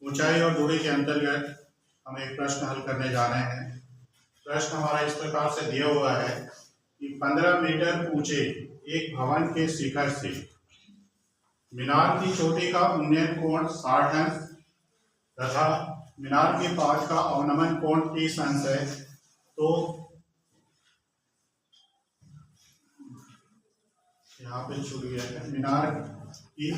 ऊंचाई और दूरी के अंतर्गत हम एक प्रश्न हल करने जा रहे हैं। प्रश्न हमारा इस प्रकार से दिया हुआ है कि 15 मीटर ऊंचे एक भवन के शिखर से मीनार की चोटी का उन्नयन कोण 60 अंश तथा मीनार के पास का अवनमन कोण 30 अंश है। तो यहाँ पे छूट गया है मीनार की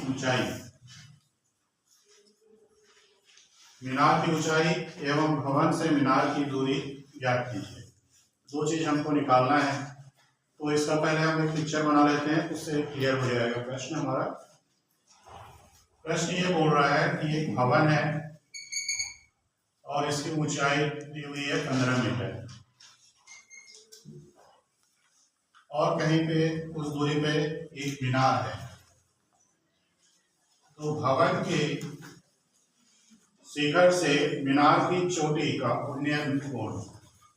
ऊंचाई एवं भवन से मीनार की दूरी ज्ञात कीजिए। दो चीज हमको निकालना है, तो इसका पहले हम एक पिक्चर बना लेते हैं, उससे क्लियर हो जाएगा प्रश्न हमारा। प्रश्न ये बोल रहा है कि एक भवन है और इसकी ऊंचाई दी हुई है 15 मीटर और कहीं पे उस दूरी पे एक मीनार है। तो भवन के शिखर से मीनार की चोटी का उन्नयन कोण,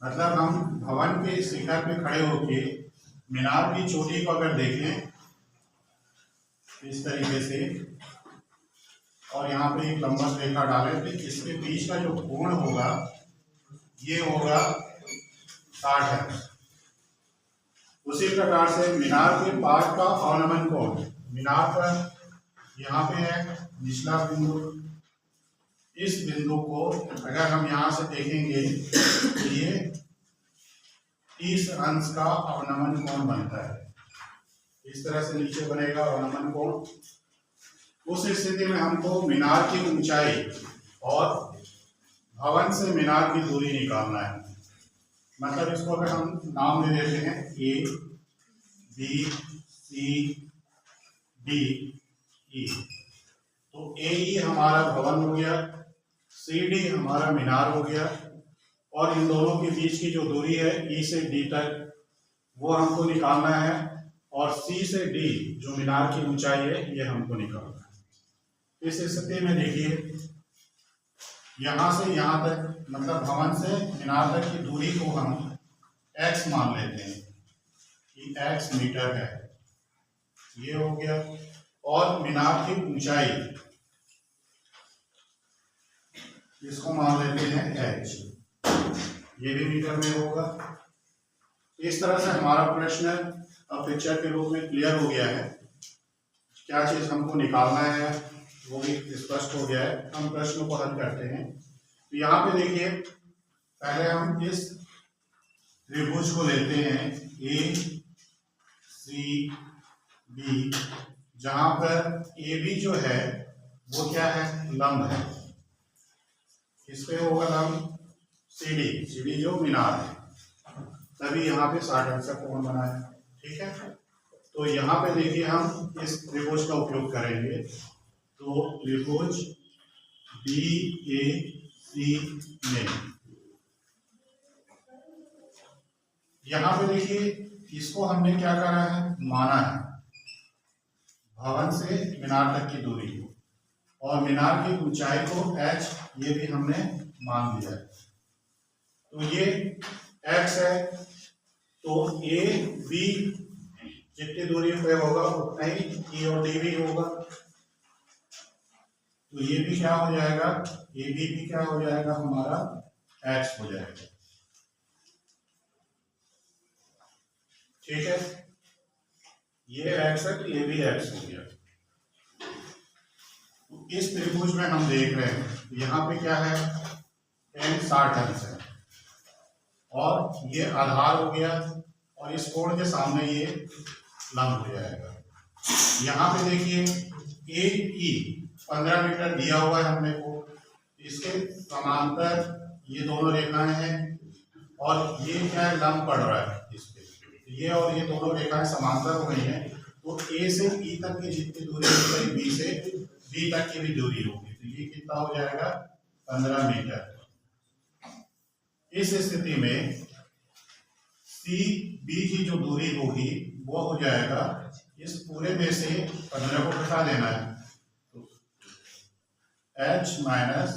मतलब हम भवन के शिखर पे खड़े होके मीनार की चोटी को अगर देखें इस तरीके से और यहाँ पे एक लंबवत रेखा डालें तो इसके बीच का जो कोण होगा ये होगा 60 अंश। उसी प्रकार से मीनार के पास का अवनमन कोण, मीनार पर यहाँ पे है निचला बिंदु, इस बिंदु को अगर हम यहाँ से देखेंगे तो ये 30 अंश का अवनमन कोण बनता है। इस तरह से नीचे बनेगा अवनमन कोण। उस स्थिति में हमको मीनार की ऊंचाई और भवन से मीनार की दूरी निकालना है। मतलब इसको अगर हम नाम दे देते हैं A B C D E, तो ए ई हमारा भवन हो गया, सी डी हमारा मीनार हो गया और इन दोनों के बीच की जो दूरी है ई से डी तक वो हमको निकालना है और सी से डी जो मीनार की ऊंचाई है ये हमको निकालना है। इस स्थिति में देखिए यहाँ से यहाँ तक, मतलब भवन से मीनार तक की दूरी को हम x मान लेते हैं कि x मीटर है, ये हो गया। और मीनार की ऊंचाई इसको मान लेते हैं h, ये भी मीटर में होगा। इस तरह से हमारा प्रश्न अब पिक्चर के रूप में क्लियर हो गया है। क्या चीज हमको निकालना है वो भी स्पष्ट हो गया है। हम प्रश्नों को हल करते हैं। तो यहाँ पे देखिए पहले हम इस त्रिभुज को लेते हैं ए सी बी, जहां पर ए बी जो है वो क्या है, लंब है। इस पे होगा लंब सी डी जो मीनार है, तभी यहाँ पे 60 अंश का कोण बना है। ठीक है, तो यहाँ पे देखिए हम इस त्रिभुज का उपयोग करेंगे। तो त्रिभुज बी ए सी में यहाँ पे देखिए इसको हमने क्या करा है, माना है भवन से मीनार तक की दूरी को और मीनार की ऊंचाई को h ये भी हमने मान लिया है। तो ये x है, तो ए बी जितनी दूरी पे होगा उतना ही ई और डी भी होगा। तो ये भी क्या हो जाएगा, ए बी भी क्या हो जाएगा हमारा x हो जाएगा। ठीक है, ये x है तो ये भी x हो गया। तो इस त्रिभुज में हम देख रहे हैं यहाँ पे क्या है, tan 60 अंश है और ये आधार हो गया और इस कोण के सामने ये लंब हो जाएगा। यहाँ पे देखिए ए ई 15 मीटर दिया हुआ है हमने को, इसके समांतर ये दोनों रेखाएं हैं और ये क्या है, लंब पड़ रहा है इस पे। ये और ये दोनों रेखाएं समांतर हो गई हैं, तो ए से ई तक की जितनी दूरी होगी बी से डी तक की भी दूरी होगी। तो ये कितना हो जाएगा, 15 मीटर। इस स्थिति में सी बी की जो दूरी होगी वो हो जाएगा, इस पूरे में से 15 को घटा देना है, तो h माइनस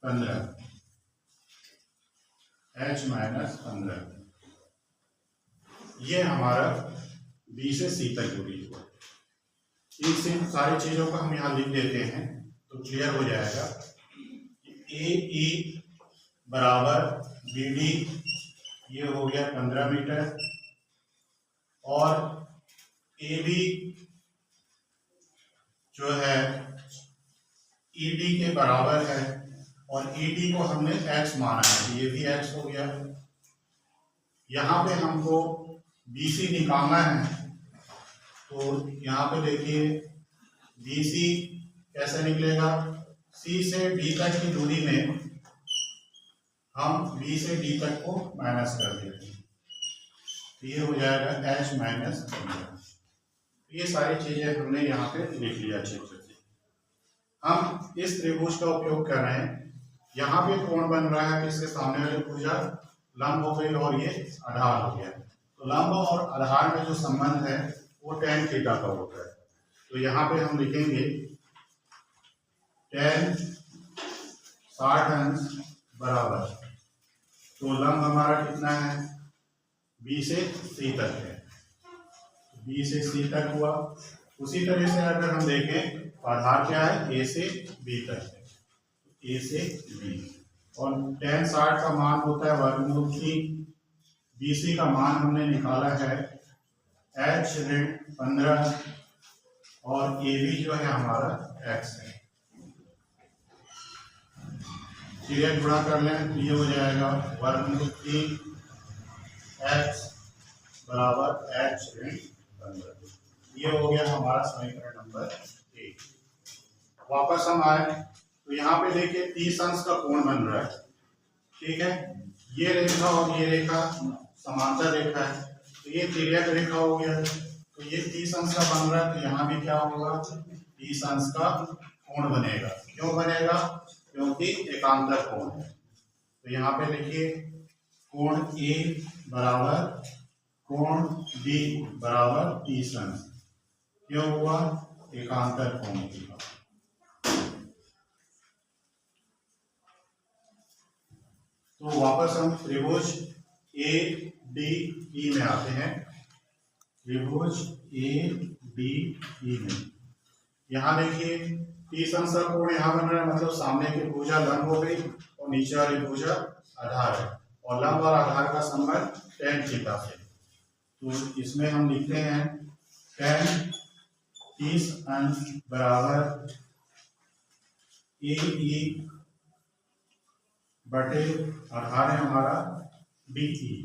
15 ये हमारा बी से सी तक दूरी हुआ। इन सारी चीजों को हम यहाँ लिख देते हैं। तो क्लियर हो जाएगा ए ई बराबर बी डी, ये हो गया 15 मीटर, और ए बी जो है ई डी के बराबर है, और ई डी को हमने x माना है, ये भी x हो गया। यहाँ पे हमको बी सी निकालना है, तो यहाँ पे देखिए बी सी कैसे निकलेगा, सी से डी तक की दूरी में हम बी से डी तक को माइनस कर देते हैं, तो ये हो जाएगा h माइनस 15। ये सारी चीजें हमने यहाँ पे लिख लिया अच्छे से। हम इस त्रिभुज का उपयोग कर रहे हैं, यहाँ पे कोण बन रहा है, इसके सामने वाली भुजा लंब हो गई और ये आधार हो गया, तो लंब और आधार में जो संबंध है वो tan थीटा का होता है। तो यहाँ पे हम लिखेंगे tan 60 अंश बराबर, तो लंब हमारा कितना है, बी से सी तक है, बी से सी तक हुआ। उसी तरह से अगर हम देखें आधार क्या है, ए से बी तक है, ए से बी, और tan 60 का मान होता है वर्गमूल 3, BC का मान हमने निकाला है h ऋण 15, और AB जो है हमारा x है। चलिए गुणा कर लें, तो ये हो जाएगा वर्गमूल 3 x बराबर h ऋण 15। ये हो गया हमारा समीकरण नंबर 1। वापस हम आए तो यहाँ पे देखिए 30 अंश का कोण बन रहा है, ठीक है, ये रेखा और ये रेखा समांतर रेखा है, तो ये तिर्यक रेखा हो गया, तो ये 30 अंश का बन रहा है, तो यहाँ भी क्या होगा, 30 अंश का कोण बनेगा। क्यों बनेगा, क्योंकि एकांतर कोण है। तो यहाँ पे लिखिए कोण ए बराबर कोण बी बराबर 30 अंश, क्यों हुआ, एकांतर कोण होगा। तो वापस हम त्रिभुज ए डी ई में आते हैं, त्रिभुज ए डी ई में यहाँ देखिए 30 अंश का कोण यहाँ बन रहा है, मतलब सामने की भुजा लंब हो गई और नीचे वाली भुजा आधार है, और लंब और आधार का संबंध tan थीटा से। तो इसमें हम लिखते हैं tan 30 अंश बराबर ए ई बटे आधार है हमारा डी ई,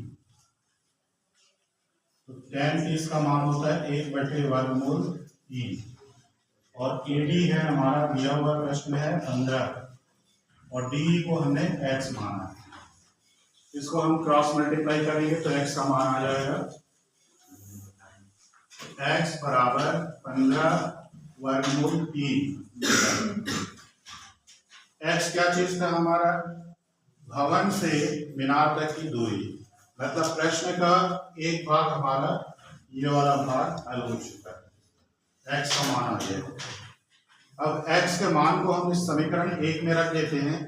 तो tan 30 का मान होता है 1 बटे वर्गमूल 3, और ए डी है हमारा दिया हुआ प्रश्न है 15, और डी को हमने x माना है। इसको हम क्रॉस मल्टीप्लाई करेंगे तो x का मान आ जाएगा, x बराबर 15 वर्गमूल 3। x क्या चीज था हमारा, भवन से मीनार तक की दूरी, मतलब प्रश्न का एक भाग हमारा ये वाला भाग हल हो चुका है, x का मान आ गया। अब x के मान को हम इस समीकरण 1 में रख देते हैं,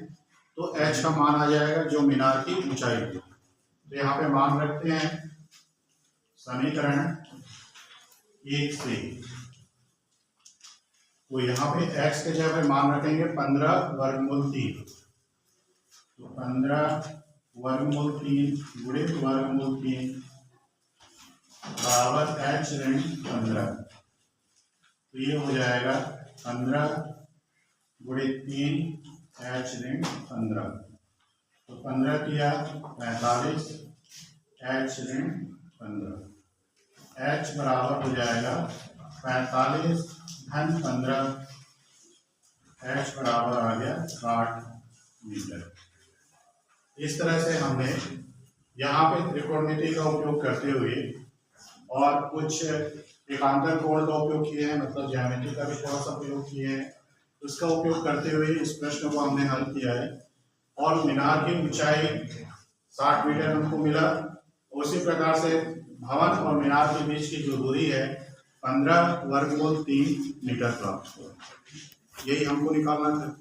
तो h का मान आ जाएगा जो मीनार की ऊंचाई थी। तो यहाँ पे मान रखते हैं समीकरण 1 से, तो यहाँ पे x के जगह पे मान रखेंगे 15 वर्गमूल 3, तो 15 वर्गमूल 3 गुणित वर्गमूल 3 बराबर h ऋण 15, तो ये हो जाएगा 15 गुणित 3 h ऋण 15, तो 15 किया 45 h ऋण 15, h बराबर हो जाएगा 45 धन 15, h बराबर आ गया 60 मीटर। इस तरह से हमने यहाँ पे त्रिकोणमिति का उपयोग करते हुए और कुछ एकांतर कोण का उपयोग किए हैं, मतलब ज्यामिति का भी थोड़ा सा उपयोग किए हैं, उसका उपयोग करते हुए इस प्रश्न को हमने हल किया है, और मीनार की ऊंचाई 60 मीटर हमको मिला। उसी प्रकार से भवन और मीनार के बीच की जो दूरी है 15 वर्गमूल 3 मीटर प्राप्त हुआ। यही हमको निकालना था।